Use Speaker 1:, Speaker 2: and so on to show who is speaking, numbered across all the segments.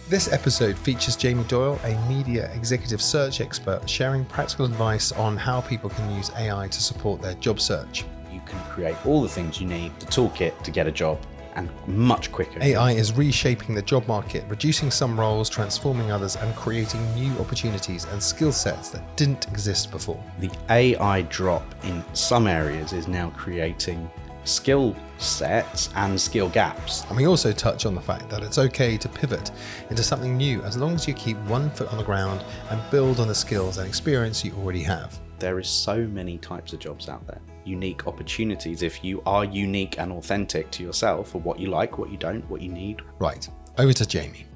Speaker 1: This episode features Jamie Doyle, a media executive search expert, sharing practical advice on how people can use AI to support their job search.
Speaker 2: You can create all the things you need, the toolkit to get a job, and much quicker.
Speaker 1: AI is reshaping the job market, reducing some roles, transforming others, and creating new opportunities and skill sets that didn't exist before.
Speaker 2: The AI drop in some areas is now creating skill sets and skill gaps.
Speaker 1: And we also touch on the fact that it's okay to pivot into something new as long as you keep one foot on the ground and build on the skills and experience you already have.
Speaker 2: There is so many types of jobs out there, unique opportunities if you are unique and authentic to yourself for what you like, what you don't, what you need.
Speaker 1: Right, over to Jamie.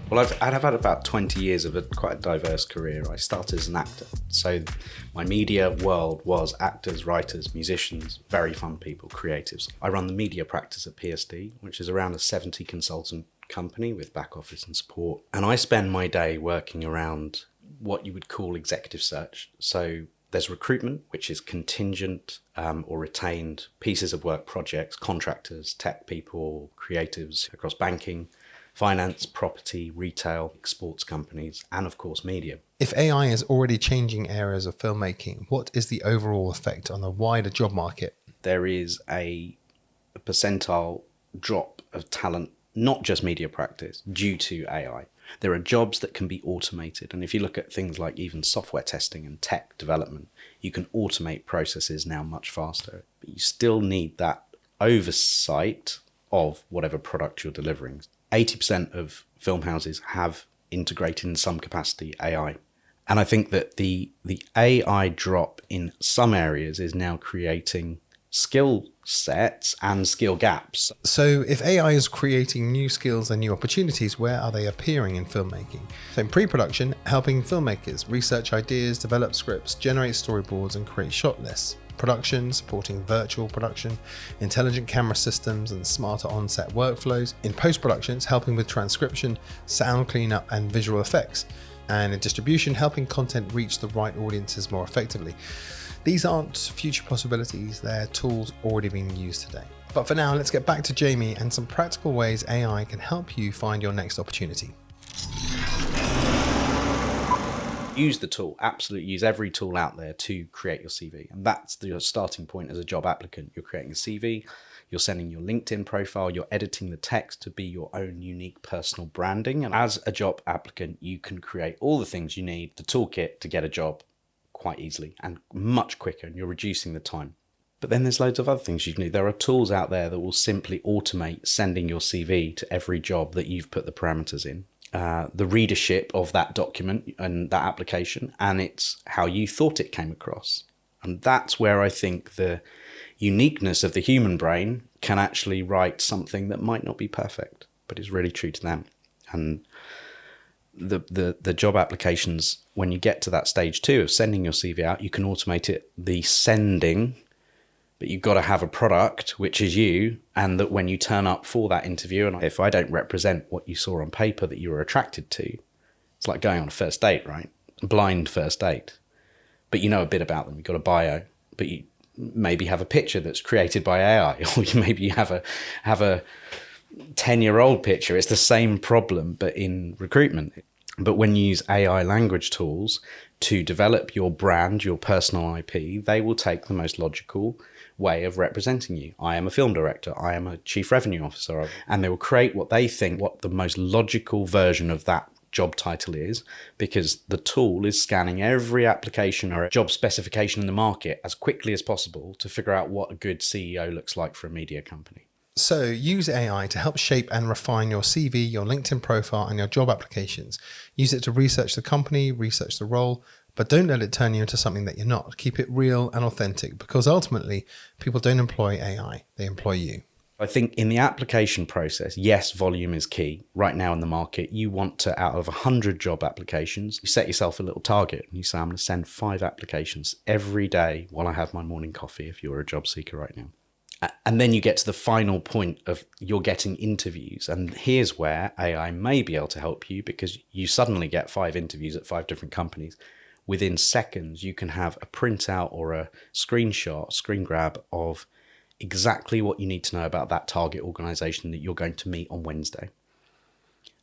Speaker 2: Well, I've had about 20 years of quite a diverse career. I started as an actor. So my media world was actors, writers, musicians, very fun people, creatives. I run the media practice at PSD, which is around a 70 consultant company with back office and support. And I spend my day working around what you would call executive search. So there's recruitment, which is contingent or retained pieces of work projects, contractors, tech people, creatives across banking, finance, property, retail, sports companies, and of course media.
Speaker 1: If AI is already changing areas of filmmaking, what is the overall effect on the wider job market?
Speaker 2: There is a percentile drop of talent, not just media practice, due to AI. There are jobs that can be automated. And if you look at things like even software testing and tech development, you can automate processes now much faster. But you still need that oversight of whatever product you're delivering. 80% of film houses have integrated in some capacity AI. And I think that the AI drop in some areas is now creating skill sets and skill gaps.
Speaker 1: So if AI is creating new skills and new opportunities, where are they appearing in filmmaking? So in pre-production, helping filmmakers research ideas, develop scripts, generate storyboards, and create shot lists. Production, supporting virtual production, intelligent camera systems and smarter on-set workflows. In post-production, it's helping with transcription, sound cleanup and visual effects. And in distribution, helping content reach the right audiences more effectively. These aren't future possibilities, they're tools already being used today. But for now, let's get back to Jamie and some practical ways AI can help you find your next opportunity.
Speaker 2: Use the tool, absolutely use every tool out there to create your CV. And that's your starting point as a job applicant. You're creating a CV, you're sending your LinkedIn profile, you're editing the text to be your own unique personal branding. And as a job applicant, you can create all the things you need, the toolkit to get a job quite easily and much quicker, and you're reducing the time. But then there's loads of other things you can do. There are tools out there that will simply automate sending your CV to every job that you've put the parameters in. The readership of that document and that application, and it's how you thought it came across. And that's where I think the uniqueness of the human brain can actually write something that might not be perfect, but is really true to them. And the job applications, when you get to that stage 2 of sending your CV out, you can automate it, the sending, but you've got to have a product, which is you, and that when you turn up for that interview, and if I don't represent what you saw on paper that you were attracted to, it's like going on a first date, right? Blind first date. But you know a bit about them. You've got a bio, but you maybe have a picture that's created by AI, or maybe you have a 10-year-old picture. It's the same problem, but in recruitment. But when you use AI language tools to develop your brand, your personal IP, they will take the most logical way of representing you. I am a film director. I am a chief revenue officer. And they will create what they think what the most logical version of that job title is, because the tool is scanning every application or job specification in the market as quickly as possible to figure out what a good CEO looks like for a media company.
Speaker 1: So use AI to help shape and refine your CV, your LinkedIn profile, and your job applications. Use it to research the company, research the role, but don't let it turn you into something that you're not. Keep it real and authentic, because ultimately, people don't employ AI, they employ you.
Speaker 2: I think in the application process, yes, volume is key. Right now in the market, you want to, out of 100 job applications, you set yourself a little target and you say, I'm going to send 5 applications every day while I have my morning coffee, if you're a job seeker right now. And then you get to the final point of you're getting interviews. And here's where AI may be able to help you, because you suddenly get 5 interviews at 5 different companies. Within seconds, you can have a printout or a screenshot, screen grab of exactly what you need to know about that target organization that you're going to meet on Wednesday.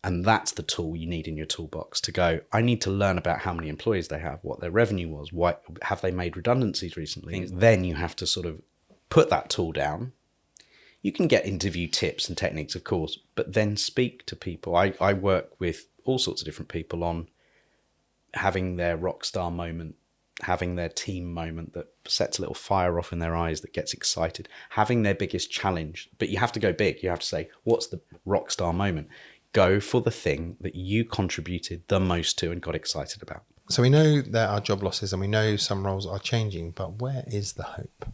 Speaker 2: And that's the tool you need in your toolbox to go, I need to learn about how many employees they have, what their revenue was, why have they made redundancies recently? Then you have to sort of put that tool down. You can get interview tips and techniques, of course, but then speak to people. I work with all sorts of different people on having their rock star moment, having their team moment that sets a little fire off in their eyes, that gets excited, having their biggest challenge. But you have to go big. You have to say, what's the rock star moment? Go for the thing that you contributed the most to and got excited about.
Speaker 1: So we know there are job losses and we know some roles are changing, but where is the hope?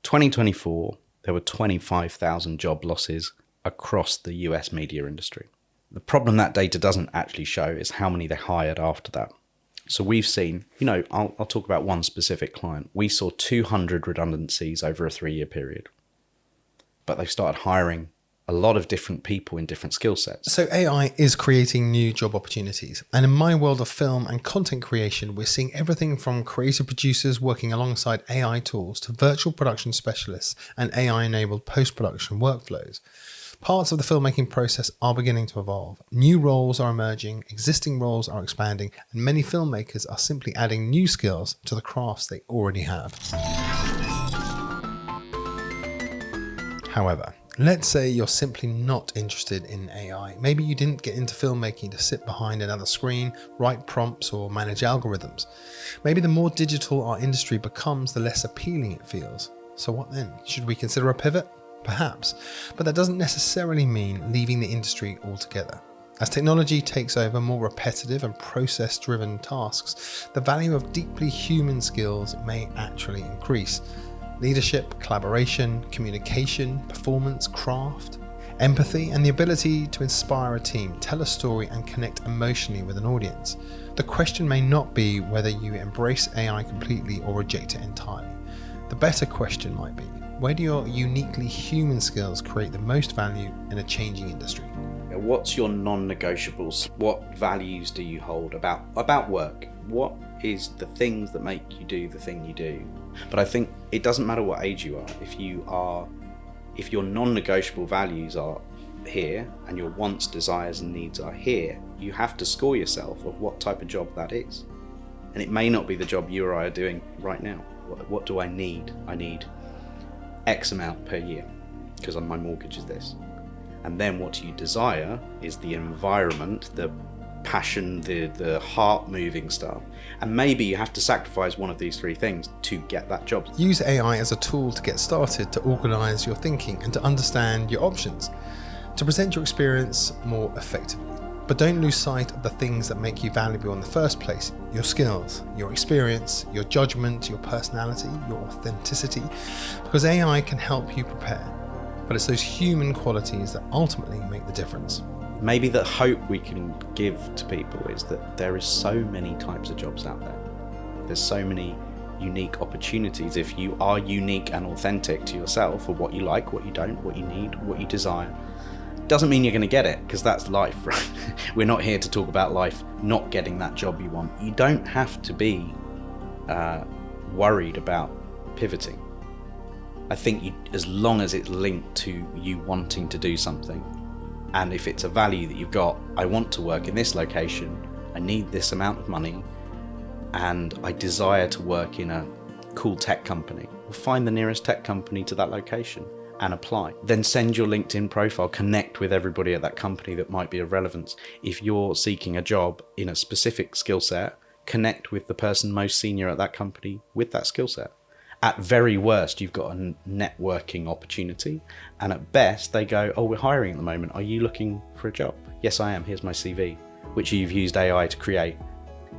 Speaker 2: 2024, there were 25,000 job losses across the US media industry. The problem that data doesn't actually show is how many they hired after that. So we've seen, I'll talk about one specific client. We saw 200 redundancies over a 3-year period, but they've started hiring a lot of different people in different skill sets.
Speaker 1: So AI is creating new job opportunities. And in my world of film and content creation, we're seeing everything from creative producers working alongside AI tools to virtual production specialists and AI-enabled post-production workflows. Parts of the filmmaking process are beginning to evolve. New roles are emerging, existing roles are expanding, and many filmmakers are simply adding new skills to the crafts they already have. However, let's say you're simply not interested in AI. Maybe you didn't get into filmmaking to sit behind another screen, write prompts, or manage algorithms. Maybe the more digital our industry becomes, the less appealing it feels. So what then? Should we consider a pivot? Perhaps. But that doesn't necessarily mean leaving the industry altogether. As technology takes over more repetitive and process-driven tasks, the value of deeply human skills may actually increase. Leadership, collaboration, communication, performance, craft, empathy, and the ability to inspire a team, tell a story, and connect emotionally with an audience. The question may not be whether you embrace AI completely or reject it entirely. The better question might be, where do your uniquely human skills create the most value in a changing industry?
Speaker 2: What's your non-negotiables? What values do you hold about work? What is the things that make you do the thing you do? But I think it doesn't matter what age you are. If your non-negotiable values are here and your wants, desires and needs are here, you have to score yourself of what type of job that is. And it may not be the job you or I are doing right now. What do I need? I need X amount per year because my mortgage is this. And then what you desire is the environment, the passion, the heart-moving stuff. And maybe you have to sacrifice one of these 3 things to get that job.
Speaker 1: Use AI as a tool to get started, to organize your thinking and to understand your options, to present your experience more effectively. But don't lose sight of the things that make you valuable in the first place: your skills, your experience, your judgment, your personality, your authenticity, because AI can help you prepare. But it's those human qualities that ultimately make the difference.
Speaker 2: Maybe the hope we can give to people is that there is so many types of jobs out there. There's so many unique opportunities. If you are unique and authentic to yourself, or what you like, what you don't, what you need, what you desire, doesn't mean you're going to get it, because that's life, right? We're not here to talk about life not getting that job you want. You don't have to be worried about pivoting. I think as long as it's linked to you wanting to do something, and if it's a value that you've got, I want to work in this location, I need this amount of money, and I desire to work in a cool tech company, well, find the nearest tech company to that location and apply. Then send your LinkedIn profile, connect with everybody at that company that might be of relevance. If you're seeking a job in a specific skill set, connect with the person most senior at that company with that skill set. At very worst, you've got a networking opportunity. And at best, they go, oh, we're hiring at the moment. Are you looking for a job? Yes, I am. Here's my CV, which you've used AI to create.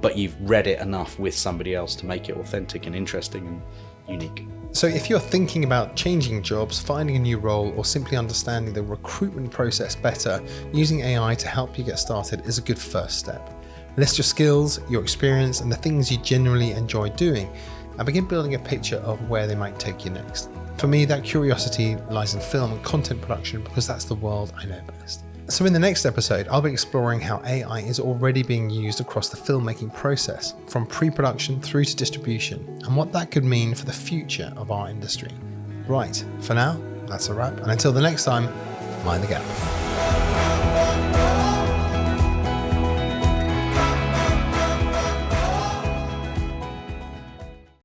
Speaker 2: But you've read it enough with somebody else to make it authentic and interesting and unique.
Speaker 1: So if you're thinking about changing jobs, finding a new role, or simply understanding the recruitment process better, using AI to help you get started is a good first step. List your skills, your experience, and the things you genuinely enjoy doing, and begin building a picture of where they might take you next. For me, that curiosity lies in film and content production, because that's the world I know best. So in the next episode, I'll be exploring how AI is already being used across the filmmaking process, from pre-production through to distribution, and what that could mean for the future of our industry. Right, for now, That's a wrap. And until the next time, mind the gap.